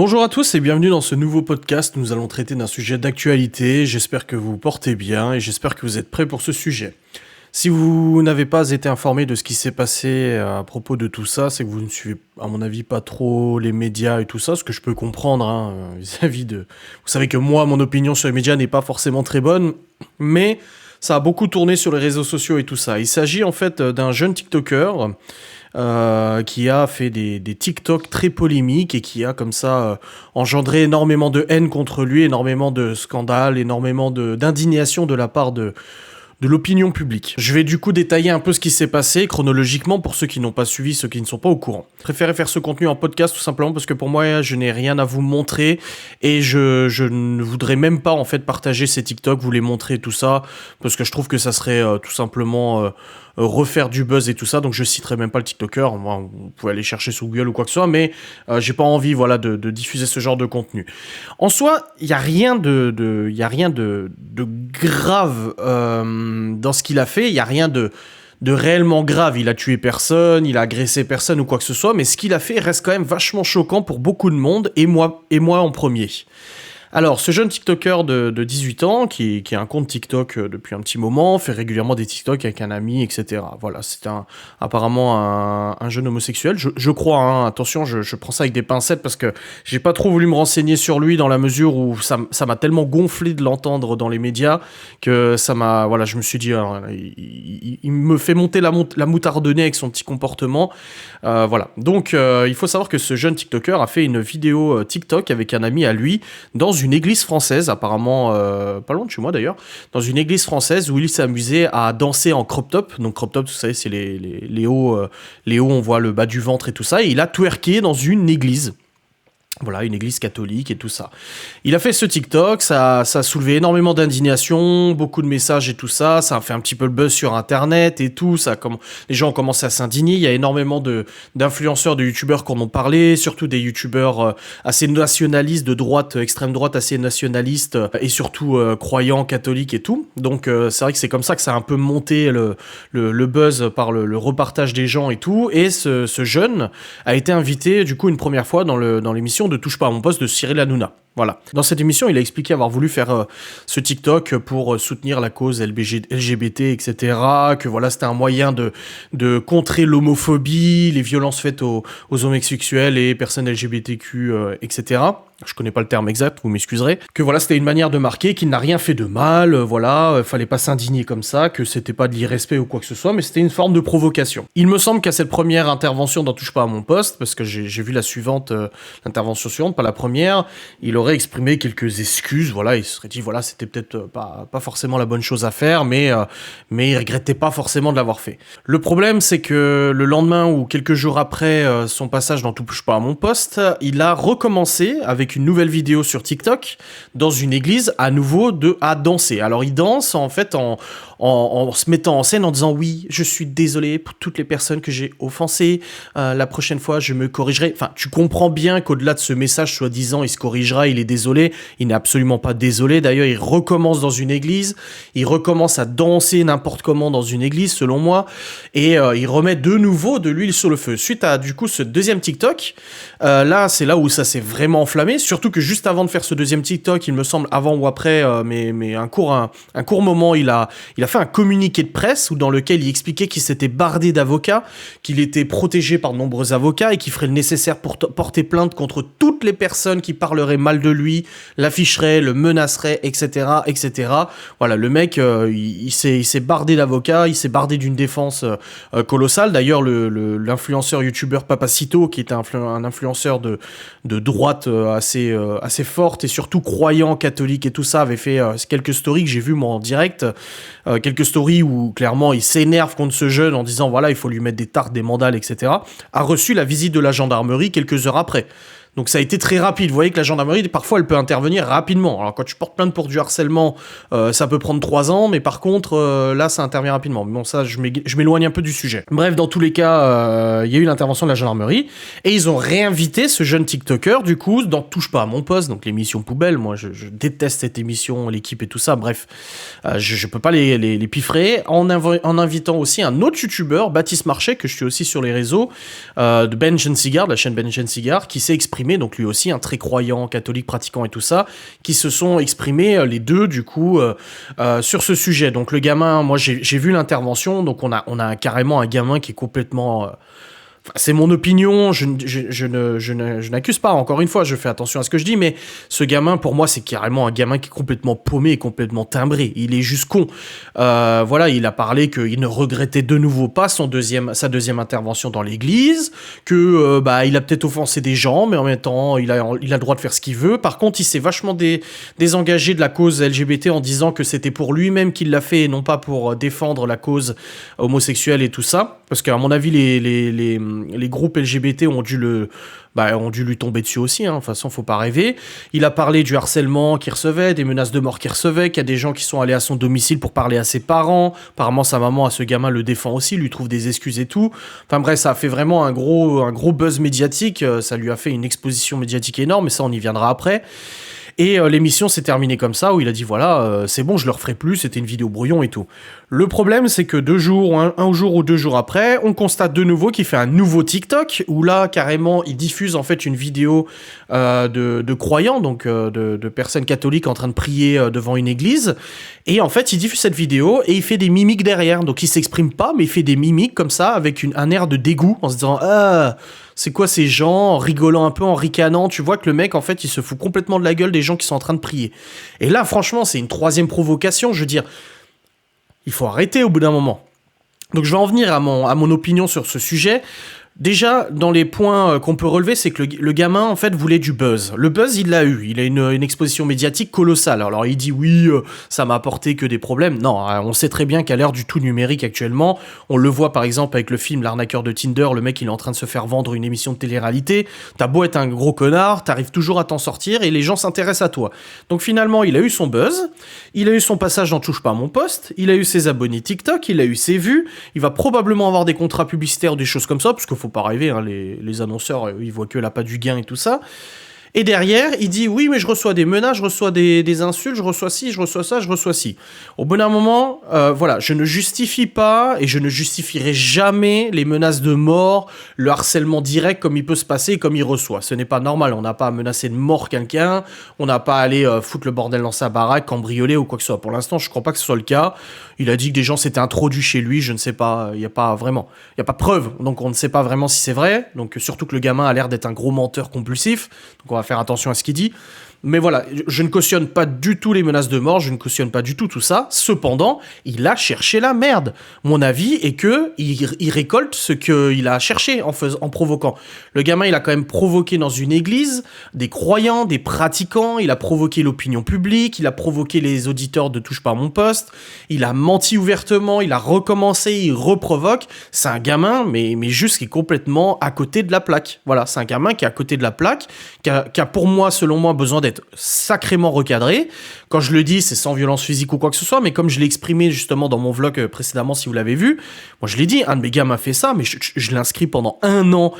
Bonjour à tous et bienvenue dans ce nouveau podcast. Nous allons traiter d'un sujet d'actualité. J'espère que vous vous portez bien et j'espère que vous êtes prêts pour ce sujet. Si vous n'avez pas été informé de ce qui s'est passé à propos de tout ça, c'est que vous ne suivez, à mon avis, pas trop les médias et tout ça, ce que je peux comprendre vis-à-vis de... Vous savez que moi, mon opinion sur les médias n'est pas forcément très bonne, mais ça a beaucoup tourné sur les réseaux sociaux et tout ça. Il s'agit en fait d'un jeune TikToker qui a fait des TikTok très polémiques et qui a comme ça engendré énormément de haine contre lui, énormément de scandales, énormément d'indignation de la part de l'opinion publique. Je vais du coup détailler un peu ce qui s'est passé chronologiquement pour ceux qui n'ont pas suivi, ceux qui ne sont pas au courant. Je préférais faire ce contenu en podcast tout simplement parce que pour moi je n'ai rien à vous montrer et je ne voudrais même pas en fait partager ces TikTok, vous les montrer tout ça parce que je trouve que ça serait tout simplement refaire du buzz et tout ça, donc je citerai même pas le TikToker, vous pouvez aller chercher sur Google ou quoi que ce soit, mais j'ai pas envie de diffuser ce genre de contenu. En soi, il y a rien de grave dans ce qu'il a fait, il y a rien de réellement grave, il a tué personne, il a agressé personne ou quoi que ce soit, mais ce qu'il a fait reste quand même vachement choquant pour beaucoup de monde, et moi en premier. Alors, ce jeune TikToker de 18 ans, qui a un compte TikTok depuis un petit moment, fait régulièrement des TikTok avec un ami, etc. Voilà, c'est apparemment un jeune homosexuel, je crois, hein, attention, je prends ça avec des pincettes parce que j'ai pas trop voulu me renseigner sur lui dans la mesure où ça m'a tellement gonflé de l'entendre dans les médias que je me suis dit, alors, il me fait monter la moutarde de nez avec son petit comportement, voilà. Donc, il faut savoir que ce jeune TikToker a fait une vidéo TikTok avec un ami à lui, dans une église française, apparemment pas loin de chez moi d'ailleurs, dans une église française où il s'est amusé à danser en crop top. Donc crop top, vous savez, c'est les hauts, on voit le bas du ventre et tout ça, et il a twerké dans une église. Voilà, une église catholique et tout ça. Il a fait ce TikTok, ça a soulevé énormément d'indignation, beaucoup de messages et tout ça, ça a fait un petit peu le buzz sur internet et tout, les gens ont commencé à s'indigner, il y a énormément d'influenceurs, de youtubeurs qui en ont parlé, surtout des youtubeurs assez nationalistes, de droite, extrême droite, assez nationalistes, et surtout croyants, catholiques et tout. Donc c'est vrai que c'est comme ça que ça a un peu monté le buzz par le repartage des gens et tout, et ce jeune a été invité du coup une première fois dans l'émission de Touche pas à mon poste de Cyril Hanouna. Voilà. Dans cette émission, il a expliqué avoir voulu faire ce TikTok pour soutenir la cause LGBT, etc. Que voilà, c'était un moyen de contrer l'homophobie, les violences faites aux homosexuels et personnes LGBTQ, etc. Je connais pas le terme exact, vous m'excuserez. Que voilà, c'était une manière de marquer qu'il n'a rien fait de mal, fallait pas s'indigner comme ça, que c'était pas de l'irrespect ou quoi que ce soit, mais c'était une forme de provocation. Il me semble qu'à cette première intervention dans Touche pas à mon poste, parce que j'ai vu l'intervention suivante, pas la première, il aurait exprimé quelques excuses, voilà, il se serait dit, voilà, c'était peut-être pas forcément la bonne chose à faire, mais il regrettait pas forcément de l'avoir fait. Le problème, c'est que le lendemain ou quelques jours après son passage dans Touche pas à mon poste, il a recommencé avec une nouvelle vidéo sur TikTok, dans une église, à nouveau à danser. Alors il danse en fait en se mettant en scène en disant oui, je suis désolé pour toutes les personnes que j'ai offensées, la prochaine fois je me corrigerai. Enfin, tu comprends bien qu'au-delà de ce message soi-disant il se corrigera, il est désolé, il n'est absolument pas désolé. D'ailleurs, il recommence dans une église, il recommence à danser n'importe comment dans une église selon moi, et il remet de nouveau de l'huile sur le feu. Suite à du coup ce deuxième TikTok, là c'est là où ça s'est vraiment enflammé, surtout que juste avant de faire ce deuxième TikTok, il me semble avant ou après, mais un court moment, il a fait un communiqué de presse dans lequel il expliquait qu'il s'était bardé d'avocats, qu'il était protégé par de nombreux avocats et qu'il ferait le nécessaire pour porter plainte contre toutes les personnes qui parleraient mal de lui, l'afficheraient, le menaceraient, etc., etc. Voilà, le mec, il s'est bardé d'avocats, il s'est bardé d'une défense colossale. D'ailleurs, l'influenceur youtubeur Papacito, qui est un influenceur de droite assez forte et surtout croyant, catholique et tout ça, avait fait quelques stories que j'ai vues moi en direct, quelques stories où clairement il s'énerve contre ce jeune en disant voilà, il faut lui mettre des tartes, des mandales, etc., a reçu la visite de la gendarmerie quelques heures après. Donc ça a été très rapide. Vous voyez que la gendarmerie, parfois, elle peut intervenir rapidement. Alors quand tu portes plainte pour du harcèlement, ça peut prendre 3 ans, mais par contre, là, ça intervient rapidement. Bon, ça, je m'éloigne un peu du sujet. Bref, dans tous les cas, il y a eu l'intervention de la gendarmerie, et ils ont réinvité ce jeune TikToker, du coup, dans Touche pas à mon poste, donc l'émission poubelle. Moi, je déteste cette émission, l'équipe et tout ça. Bref, je peux pas les piffrer. En invitant aussi un autre youtubeur, Baptiste Marchais, que je suis aussi sur les réseaux, de Ben Jensigar, de la chaîne Ben Jensigar, qui s'est exprimé exprimés, donc lui aussi un très croyant, catholique, pratiquant et tout ça, qui se sont exprimés les deux du coup sur ce sujet. Donc le gamin, moi j'ai vu l'intervention, donc on a carrément un gamin qui est complètement c'est mon opinion, je n'accuse pas, encore une fois, je fais attention à ce que je dis, mais ce gamin, pour moi, c'est carrément un gamin qui est complètement paumé et complètement timbré. Il est juste con. Voilà, il a parlé qu'il ne regrettait de nouveau pas sa deuxième intervention dans l'église, que il a peut-être offensé des gens, mais en même temps, il a le droit de faire ce qu'il veut. Par contre, il s'est vachement désengagé de la cause LGBT en disant que c'était pour lui-même qu'il l'a fait et non pas pour défendre la cause homosexuelle et tout ça. Parce qu'à mon avis, les groupes LGBT ont dû lui tomber dessus aussi, hein. De toute façon, faut pas rêver. Il a parlé du harcèlement qu'il recevait, des menaces de mort qu'il recevait, qu'il y a des gens qui sont allés à son domicile pour parler à ses parents. Apparemment, sa maman, à ce gamin, le défend aussi, lui trouve des excuses et tout. Enfin bref, ça a fait vraiment un gros buzz médiatique. Ça lui a fait une exposition médiatique énorme, mais ça, on y viendra après. Et l'émission s'est terminée comme ça, où il a dit voilà, c'est bon, je le referai plus, c'était une vidéo brouillon et tout. Le problème, c'est que un jour ou 2 jours après, on constate de nouveau qu'il fait un nouveau TikTok, où là, carrément, il diffuse en fait une vidéo de croyants, donc de personnes catholiques en train de prier devant une église. Et en fait, il diffuse cette vidéo et il fait des mimiques derrière. Donc il s'exprime pas, mais il fait des mimiques comme ça, avec un air de dégoût, en se disant c'est quoi ces gens, en rigolant un peu, en ricanant. Tu vois que le mec, en fait, il se fout complètement de la gueule des gens qui sont en train de prier. Et là, franchement, c'est une 3e provocation. Je veux dire, il faut arrêter au bout d'un moment. Donc je vais en venir à mon opinion sur ce sujet. Déjà, dans les points qu'on peut relever, c'est que le gamin, en fait, voulait du buzz. Le buzz, il l'a eu. Il a une exposition médiatique colossale. Alors, il dit, oui, ça m'a apporté que des problèmes. Non, on sait très bien qu'à l'ère du tout numérique actuellement, on le voit, par exemple, avec le film L'arnaqueur de Tinder, le mec, il est en train de se faire vendre une émission de télé-réalité. T'as beau être un gros connard, t'arrives toujours à t'en sortir et les gens s'intéressent à toi. Donc, finalement, il a eu son buzz. Il a eu son passage dans Touche pas à mon poste. Il a eu ses abonnés TikTok. Il a eu ses vues. Il va probablement avoir des contrats publicitaires ou des choses comme ça, parce qu'il faut pas rêver, hein, les annonceurs, ils voient que l'appât du gain et tout ça. Et derrière, il dit, oui, mais je reçois des menaces, je reçois des insultes, je reçois ci, je reçois ça, je reçois ci. Au bout d'un moment, voilà, je ne justifie pas, et je ne justifierai jamais les menaces de mort, le harcèlement direct comme il peut se passer et comme il reçoit. Ce n'est pas normal, on n'a pas à menacer de mort quelqu'un, on n'a pas à aller foutre le bordel dans sa baraque, cambrioler ou quoi que ce soit. Pour l'instant, je ne crois pas que ce soit le cas. Il a dit que des gens s'étaient introduits chez lui, je ne sais pas, il n'y a pas de preuve, donc on ne sait pas vraiment si c'est vrai, donc surtout que le gamin a l'air d'être un gros menteur compulsif, donc on va faire attention à ce qu'il dit. Mais voilà, je ne cautionne pas du tout les menaces de mort, je ne cautionne pas du tout tout ça. Cependant, il a cherché la merde. Mon avis est que il récolte ce qu'il a cherché en provoquant. Le gamin, il a quand même provoqué dans une église des croyants, des pratiquants, il a provoqué l'opinion publique, il a provoqué les auditeurs de Touche pas à mon poste, il a menti ouvertement, il a recommencé, il reprovoque. C'est un gamin, mais juste qui est complètement à côté de la plaque. Voilà, c'est un gamin qui est à côté de la plaque, qui a pour moi, selon moi, besoin d'être sacrément recadré. Quand je le dis, c'est sans violence physique ou quoi que ce soit, mais comme je l'ai exprimé justement dans mon vlog précédemment, si vous l'avez vu, moi je l'ai dit, un de mes gars m'a fait ça, mais je l'inscris pendant 1 an,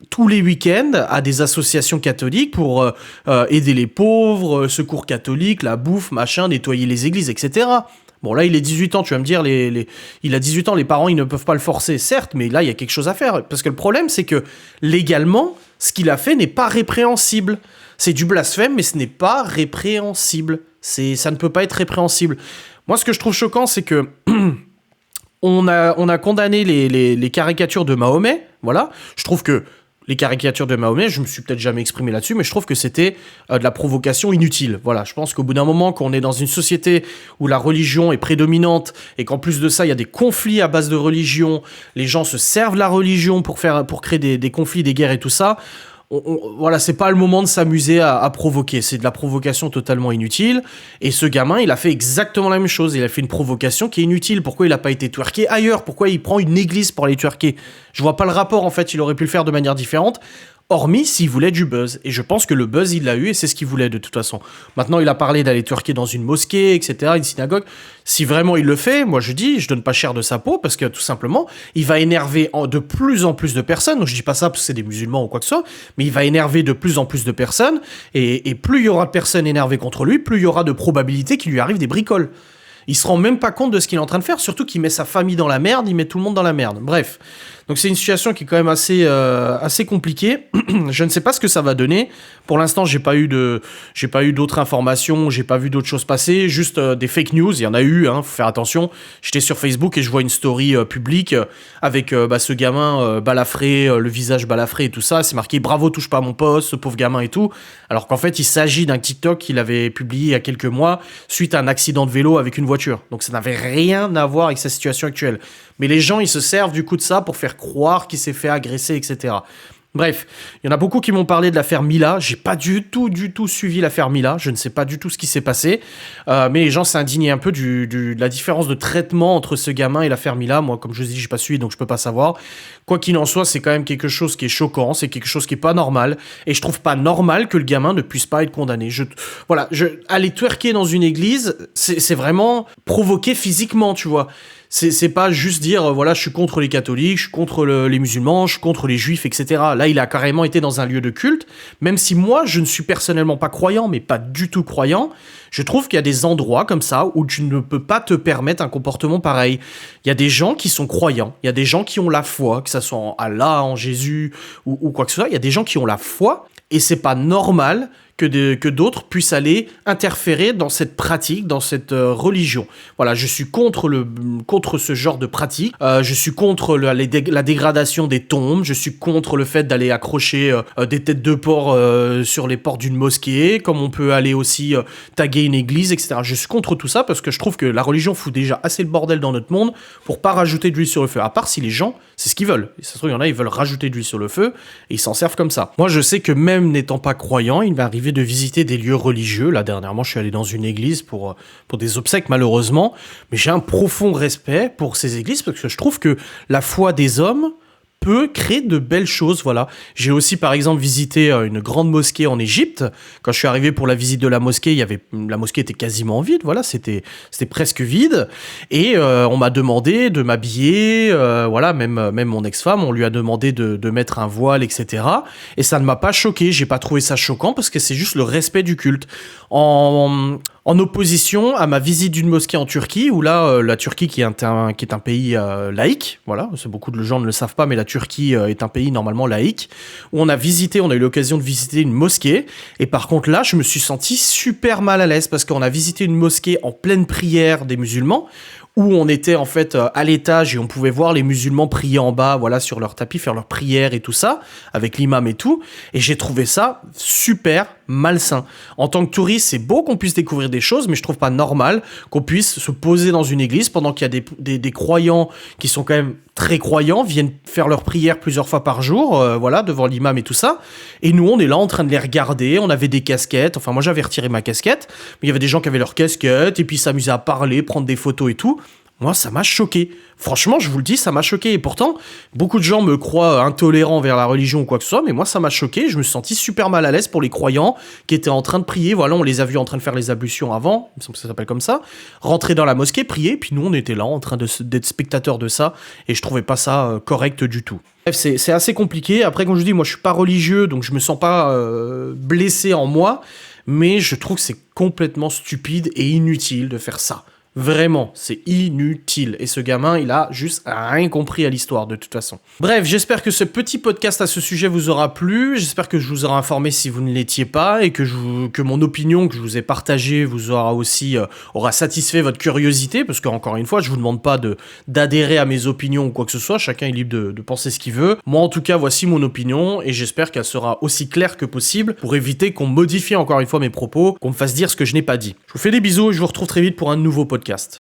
tous les week-ends, à des associations catholiques pour aider les pauvres, secours catholique, la bouffe, machin, nettoyer les églises, etc. Bon, là, il est 18 ans, tu vas me dire, il a 18 ans, les parents, ils ne peuvent pas le forcer, certes, mais là, il y a quelque chose à faire. Parce que le problème, c'est que, légalement, ce qu'il a fait n'est pas répréhensible. C'est du blasphème, mais ce n'est pas répréhensible. Ça ne peut pas être répréhensible. Moi, ce que je trouve choquant, c'est que on a condamné les caricatures de Mahomet, voilà. Je trouve que les caricatures de Mahomet, je me suis peut-être jamais exprimé là-dessus, mais je trouve que c'était de la provocation inutile. Voilà, je pense qu'au bout d'un moment, quand on est dans une société où la religion est prédominante et qu'en plus de ça, il y a des conflits à base de religion, les gens se servent de la religion pour créer des conflits, des guerres et tout ça. Voilà, c'est pas le moment de s'amuser à provoquer. C'est de la provocation totalement inutile. Et ce gamin, il a fait exactement la même chose. Il a fait une provocation qui est inutile. Pourquoi il a pas été twerké ailleurs? Pourquoi il prend une église pour aller twerker? Je vois pas le rapport, en fait. Il aurait pu le faire de manière différente. Hormis s'il voulait du buzz. Et je pense que le buzz, il l'a eu et c'est ce qu'il voulait de toute façon. Maintenant, il a parlé d'aller twerker dans une mosquée, etc., une synagogue. Si vraiment il le fait, moi je dis, je donne pas cher de sa peau parce que tout simplement, il va énerver de plus en plus de personnes. Donc je dis pas ça parce que c'est des musulmans ou quoi que ce soit, mais il va énerver de plus en plus de personnes. Et plus il y aura de personnes énervées contre lui, plus il y aura de probabilités qu'il lui arrive des bricoles. Il se rend même pas compte de ce qu'il est en train de faire, surtout qu'il met sa famille dans la merde, il met tout le monde dans la merde. Bref, Donc c'est une situation qui est quand même assez compliquée. Je ne sais pas ce que ça va donner. Pour l'instant, j'ai pas eu d'autres informations, j'ai pas vu d'autres choses passer, juste des fake news. Il y en a eu, faut faire attention. J'étais sur Facebook et je vois une story publique avec ce gamin balafré, le visage balafré et tout ça. C'est marqué bravo, touche pas à mon poste, ce pauvre gamin et tout. Alors qu'en fait, il s'agit d'un TikTok qu'il avait publié il y a quelques mois suite à un accident de vélo avec une voiture. Donc ça n'avait rien à voir avec sa situation actuelle. Mais les gens, ils se servent du coup de ça pour faire croire qu'il s'est fait agresser, etc. Bref, il y en a beaucoup qui m'ont parlé de l'affaire Mila. J'ai pas du tout suivi l'affaire Mila. Je ne sais pas du tout ce qui s'est passé. Mais les gens s'indignaient un peu de la différence de traitement entre ce gamin et l'affaire Mila. Moi, comme je vous dis, j'ai pas suivi, donc je peux pas savoir. Quoi qu'il en soit, c'est quand même quelque chose qui est choquant. C'est quelque chose qui est pas normal. Et je trouve pas normal que le gamin ne puisse pas être condamné. Aller twerker dans une église, c'est vraiment provoquer physiquement, tu vois. C'est pas juste dire, voilà, je suis contre les catholiques, je suis contre les musulmans, je suis contre les juifs, etc. Là, il a carrément été dans un lieu de culte, même si moi, je ne suis personnellement pas croyant, mais pas du tout croyant, je trouve qu'il y a des endroits comme ça où tu ne peux pas te permettre un comportement pareil. Il y a des gens qui sont croyants, il y a des gens qui ont la foi, que ça soit en Allah, en Jésus, ou quoi que ce soit, il y a des gens qui ont la foi, et c'est pas normal que d'autres puissent aller interférer dans cette pratique, dans cette religion. Voilà, je suis contre ce genre de pratique. Je suis contre la dégradation des tombes. Je suis contre le fait d'aller accrocher des têtes de porc sur les portes d'une mosquée, comme on peut aller aussi taguer une église, etc. Je suis contre tout ça parce que je trouve que la religion fout déjà assez le bordel dans notre monde pour pas rajouter de l'huile sur le feu. À part si les gens, c'est ce qu'ils veulent. Et ça se trouve, il y en a, ils veulent rajouter de l'huile sur le feu et ils s'en servent comme ça. Moi, je sais que même n'étant pas croyant, il m'est arrivé de visiter des lieux religieux. Là, dernièrement, je suis allé dans une église pour des obsèques, malheureusement. Mais j'ai un profond respect pour ces églises parce que je trouve que la foi des hommes peut créer de belles choses, voilà. J'ai aussi, par exemple, visité une grande mosquée en Égypte. Quand je suis arrivé pour la visite de la mosquée, la mosquée était quasiment vide, voilà, c'était presque vide. Et on m'a demandé de m'habiller, voilà, même mon ex-femme, on lui a demandé de mettre un voile, etc. Et ça ne m'a pas choqué, j'ai pas trouvé ça choquant parce que c'est juste le respect du culte. En opposition à ma visite d'une mosquée en Turquie, où là, la Turquie qui est un pays laïque, voilà, beaucoup de gens ne le savent pas, mais la Turquie est un pays normalement laïque, où on a eu l'occasion de visiter une mosquée, et par contre là, je me suis senti super mal à l'aise, parce qu'on a visité une mosquée en pleine prière des musulmans, où on était en fait à l'étage et on pouvait voir les musulmans prier en bas, voilà, sur leur tapis, faire leur prière et tout ça, avec l'imam et tout, et j'ai trouvé ça super malsain. En tant que touriste, c'est beau qu'on puisse découvrir des choses, mais je trouve pas normal qu'on puisse se poser dans une église pendant qu'il y a des croyants qui sont quand même très croyants, viennent faire leur prière plusieurs fois par jour, voilà, devant l'imam et tout ça, et nous on est là en train de les regarder, on avait des casquettes, enfin moi j'avais retiré ma casquette, mais il y avait des gens qui avaient leur casquette, et puis s'amusaient à parler, prendre des photos et tout. Moi, ça m'a choqué. Franchement, je vous le dis, ça m'a choqué. Et pourtant, beaucoup de gens me croient intolérant vers la religion ou quoi que ce soit, mais moi, ça m'a choqué. Je me suis senti super mal à l'aise pour les croyants qui étaient en train de prier. Voilà, on les a vus en train de faire les ablutions avant, il me semble que ça s'appelle comme ça. Rentrer dans la mosquée, prier, puis nous, on était là en train d'être spectateurs de ça, et je trouvais pas ça correct du tout. Bref, c'est assez compliqué. Après, comme je dis, moi, je suis pas religieux, donc je me sens pas blessé en moi, mais je trouve que c'est complètement stupide et inutile de faire ça. Vraiment, c'est inutile. Et ce gamin, il a juste rien compris à l'histoire, de toute façon. Bref, j'espère que ce petit podcast à ce sujet vous aura plu. J'espère que je vous aurai informé si vous ne l'étiez pas et que mon opinion que je vous ai partagée vous aura aussi aura satisfait votre curiosité. Parce qu'encore une fois, je vous demande pas d'adhérer à mes opinions ou quoi que ce soit. Chacun est libre de penser ce qu'il veut. Moi, en tout cas, voici mon opinion et j'espère qu'elle sera aussi claire que possible pour éviter qu'on modifie encore une fois mes propos, qu'on me fasse dire ce que je n'ai pas dit. Je vous fais des bisous et je vous retrouve très vite pour un nouveau podcast.